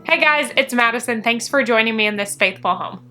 Hey guys, it's Madison. Thanks for joining me in this faithful home.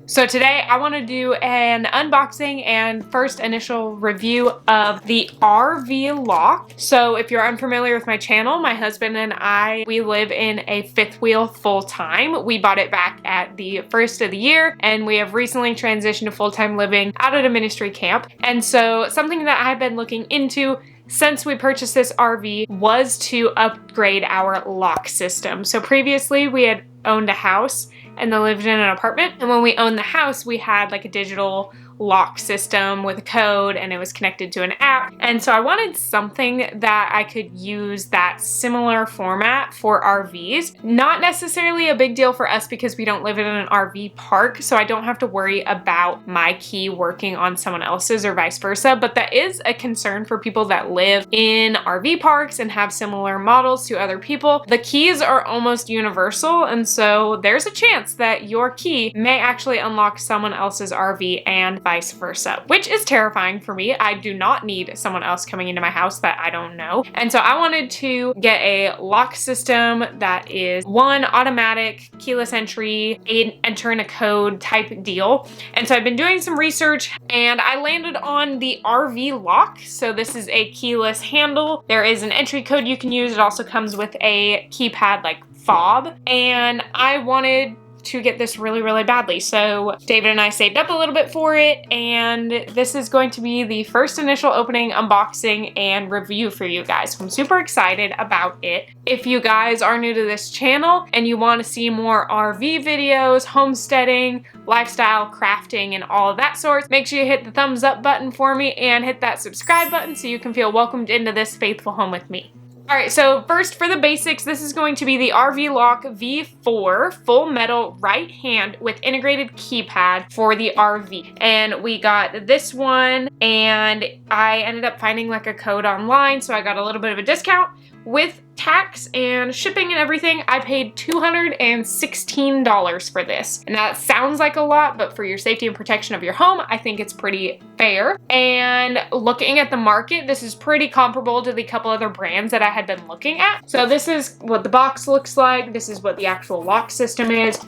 So today I want to do an unboxing and first initial review of the RV lock. So if you're unfamiliar with my channel, my husband and I, we live in a fifth wheel full time. We bought it back at the first of the year and we have recently transitioned to full-time living out at a ministry camp. And so something that I've been looking into since we purchased this RV was to upgrade our lock system. So previously we had owned a house and then lived in an apartment, and when we owned the house we had like a digital lock system with a code and it was connected to an app, and so I wanted something that I could use that similar format for RVs. Not necessarily a big deal for us because we don't live in an RV park, so I don't have to worry about my key working on someone else's or vice versa, but that is a concern for people that live in RV parks and have similar models to other people. The keys are almost universal, and so there's a chance that your key may actually unlock someone else's RV and vice versa, which is terrifying for me. I do not need someone else coming into my house that I don't know. And so I wanted to get a lock system that is one automatic keyless entry, enter in a code type deal. And so I've been doing some research and I landed on the RV lock. So this is a keyless handle. There is an entry code you can use. It also comes with a keypad like fob, and I wanted to get this really badly. So David and I saved up a little bit for it, and this is going to be the first initial opening, unboxing, and review for you guys. I'm super excited about it. If you guys are new to this channel and you want to see more RV videos, homesteading, lifestyle, crafting, and all of that sorts, make sure you hit the thumbs up button for me and hit that subscribe button so you can feel welcomed into this faithful home with me. Alright, so first for the basics, this is going to be the RV Lock V4 full metal right hand with integrated keypad for the RV. And we got this one, and I ended up finding like a code online, so I got a little bit of a discount. With tax and shipping and everything, I paid $216 for this. And that sounds like a lot, but for your safety and protection of your home, I think it's pretty fair. And looking at the market, this is pretty comparable to the couple other brands that I had been looking at. So this is what the box looks like. This is what the actual lock system is.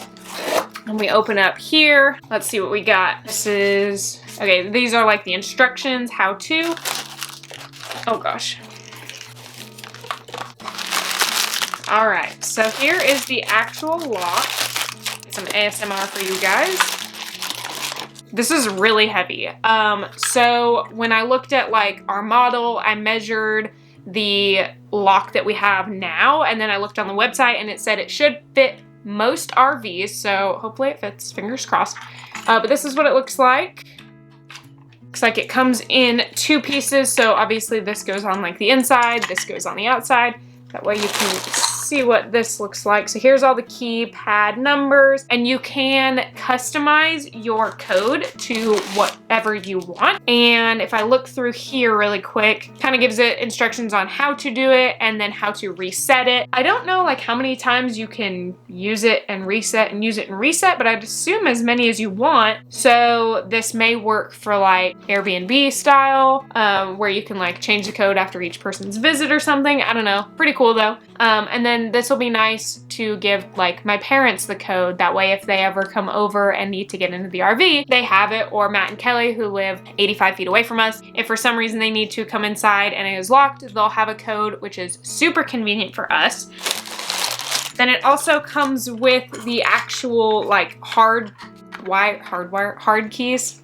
And we open up here. Let's see what we got. This is, okay, these are like the instructions, how to. Oh gosh. All right, so here is the actual lock. Some ASMR for you guys. This is really heavy. So when I looked at like our model, I measured the lock that we have now, and then I looked on the website and it said it should fit most RVs, so hopefully it fits, fingers crossed. But this is what it looks like. Looks like it comes in two pieces, so obviously this goes on like the inside, this goes on the outside. That way you can see what this looks like. So here's all the keypad numbers, and you can customize your code to whatever you want. And if I look through here really quick, kind of gives it instructions on how to do it and then how to reset it. I don't know like how many times you can use it and reset and use it and reset, but I'd assume as many as you want. So this may work for like Airbnb style, where you can like change the code after each person's visit or something. I don't know, pretty cool though. And then this will be nice to give like my parents the code. That way if they ever come over and need to get into the RV, they have it, or Matt and Kelly who live 85 feet away from us. If for some reason they need to come inside and it is locked, they'll have a code, which is super convenient for us. Then it also comes with the actual like hard keys.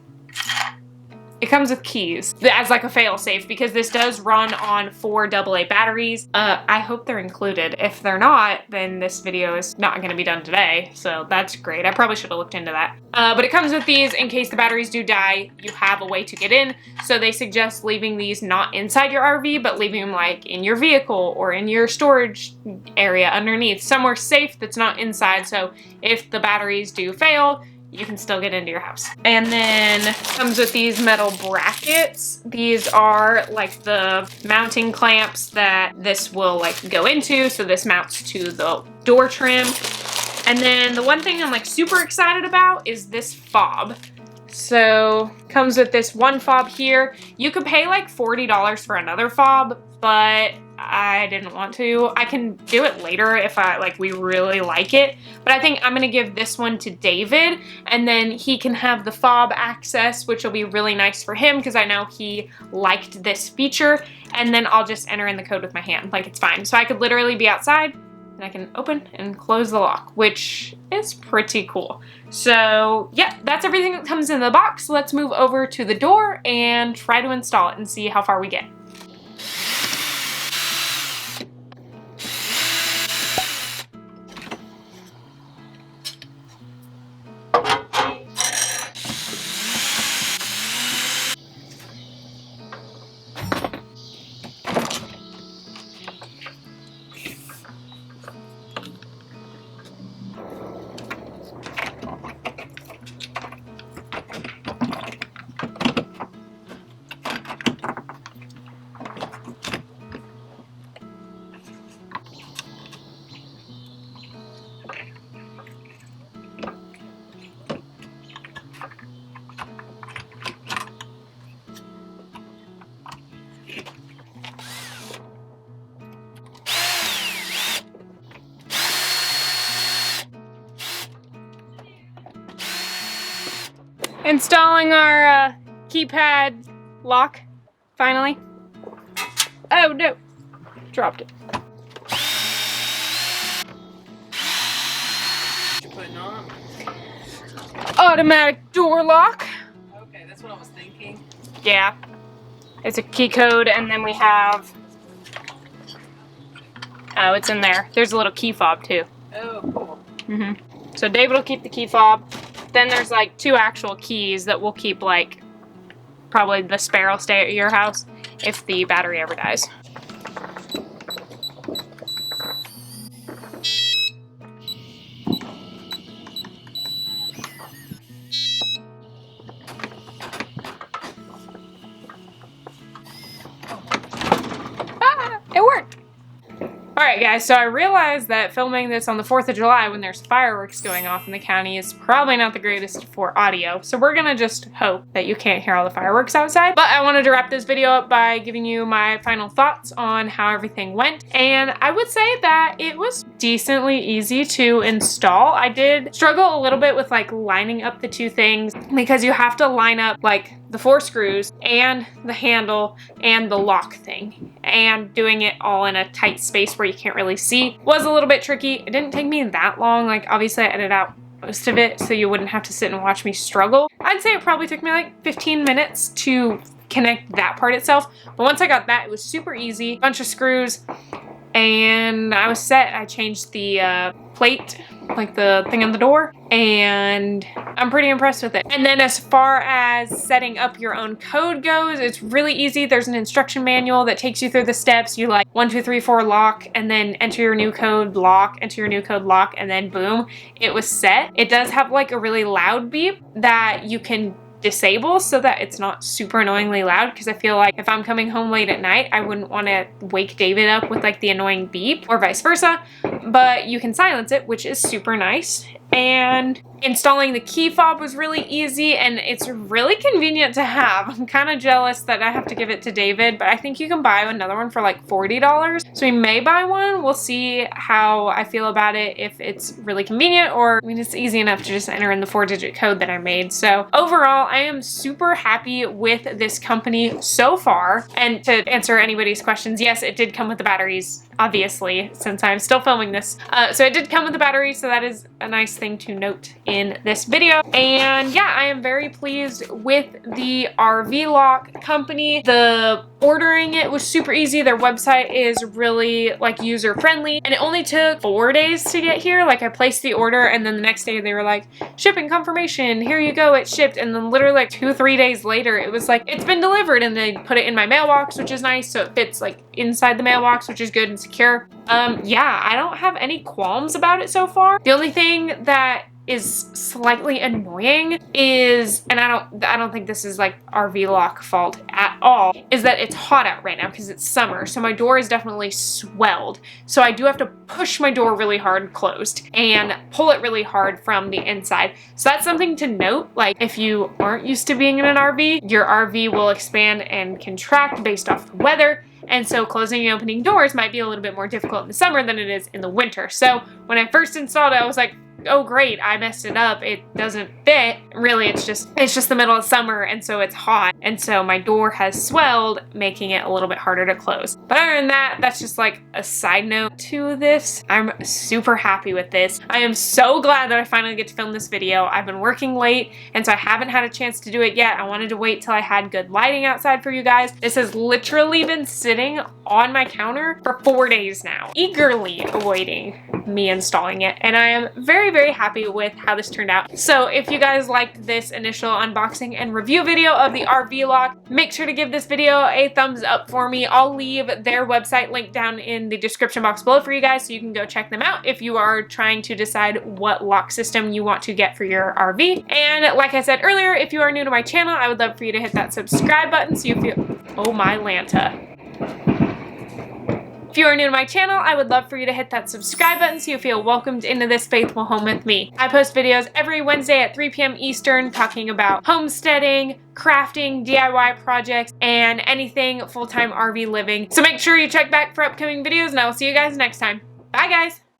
It comes with keys as like a fail-safe because this does run on 4 AA batteries. I hope they're included. If they're not, then this video is not going to be done today, so that's great. I probably should have looked into that. But it comes with these in case the batteries do die. You have a way to get in, so they suggest leaving these not inside your RV, but leaving them like in your vehicle or in your storage area underneath, somewhere safe that's not inside, so if the batteries do fail, you can still get into your house. And then comes with these metal brackets. These are like the mounting clamps that this will like go into. So this mounts to the door trim. And then the one thing I'm like super excited about is this fob. So comes with this one fob here. You could pay like $40 for another fob, but I didn't want to. I can do it later if we really like it, but I think I'm gonna give this one to David, and then he can have the fob access, which will be really nice for him because I know he liked this feature, and then I'll just enter in the code with my hand, like it's fine. So I could literally be outside and I can open and close the lock, which is pretty cool. So yeah, that's everything that comes in the box. Let's move over to the door and try to install it and see how far we get. Installing our keypad lock, finally. Oh no, dropped it. What you putting on? Automatic door lock. Okay, that's what I was thinking. Yeah, it's a key code, and then we have, oh, it's in there. There's a little key fob too. Oh, cool. So David will keep the key fob. Then there's like 2 actual keys that we'll keep, like, probably the spare will stay at your house if the battery ever dies. Ah, it worked! Alright guys, so I realized that filming this on the 4th of July when there's fireworks going off in the county is probably not the greatest for audio, so we're gonna just hope that you can't hear all the fireworks outside. But I wanted to wrap this video up by giving you my final thoughts on how everything went, and I would say that it was decently easy to install. I did struggle a little bit with like lining up the 2 things because you have to line up like the 4 screws and the handle and the lock thing, and doing it all in a tight space where you can't really see was a little bit tricky. It didn't take me that long. Like obviously I edited out most of it so you wouldn't have to sit and watch me struggle. I'd say it probably took me like 15 minutes to connect that part itself, but once I got that, it was super easy. Bunch of screws and I was set. I changed the plate, like the thing on the door, and I'm pretty impressed with it. And then as far as setting up your own code goes, it's really easy. There's an instruction manual that takes you through the steps. You like 1, 2, 3, 4 lock, and then enter your new code, lock, enter your new code, lock, and then boom, it was set. It does have like a really loud beep that you can disable so that it's not super annoyingly loud, because I feel like if I'm coming home late at night, I wouldn't want to wake David up with like the annoying beep, or vice versa, but you can silence it, which is super nice. And installing the key fob was really easy, and it's really convenient to have. I'm kind of jealous that I have to give it to David, but I think you can buy another one for like $40. So we may buy one. We'll see how I feel about it, if it's really convenient, or I mean, it's easy enough to just enter in the 4-digit code that I made. So overall, I am super happy with this company so far. And to answer anybody's questions, yes, it did come with the batteries, obviously, since I'm still filming this. So it did come with the batteries, so that is a nice thing to note in this video. And yeah, I am very pleased with the RV Lock company. The ordering it was super easy. Their website is really like user friendly, and it only took 4 days to get here. Like I placed the order and then the next day they were like, shipping confirmation, here you go, it's shipped. And then literally like 2-3 days later, it was like, it's been delivered, and they put it in my mailbox, which is nice. So it fits like inside the mailbox, which is good and secure. Yeah, I don't have any qualms about it so far. The only thing that is slightly annoying is, and I don't think this is like RV lock fault at all, is that it's hot out right now because it's summer. So my door is definitely swelled. So I do have to push my door really hard closed and pull it really hard from the inside. So that's something to note. Like if you aren't used to being in an RV, your RV will expand and contract based off the weather. And so closing and opening doors might be a little bit more difficult in the summer than it is in the winter. So when I first installed it, I was like, oh great, I messed it up. It doesn't fit. Really, it's just the middle of summer, and so it's hot. And so my door has swelled, making it a little bit harder to close. But other than that, that's just like a side note to this. I'm super happy with this. I am so glad that I finally get to film this video. I've been working late, and so I haven't had a chance to do it yet. I wanted to wait till I had good lighting outside for you guys. This has literally been sitting on my counter for 4 days now, eagerly awaiting me installing it, and I am very, very happy with how this turned out. So if you guys liked this initial unboxing and review video of the RV lock, make sure to give this video a thumbs up for me. I'll leave their website link down in the description box below for you guys, so you can go check them out if you are trying to decide what lock system you want to get for your RV. And like I said earlier, if you are new to my channel, I would love for you to hit that subscribe button so you feel, oh my Lanta. If you are new to my channel, I would love for you to hit that subscribe button so you feel welcomed into this faithful home with me. I post videos every Wednesday at 3 p.m. Eastern talking about homesteading, crafting, DIY projects, and anything full-time RV living. So make sure you check back for upcoming videos, and I will see you guys next time. Bye guys!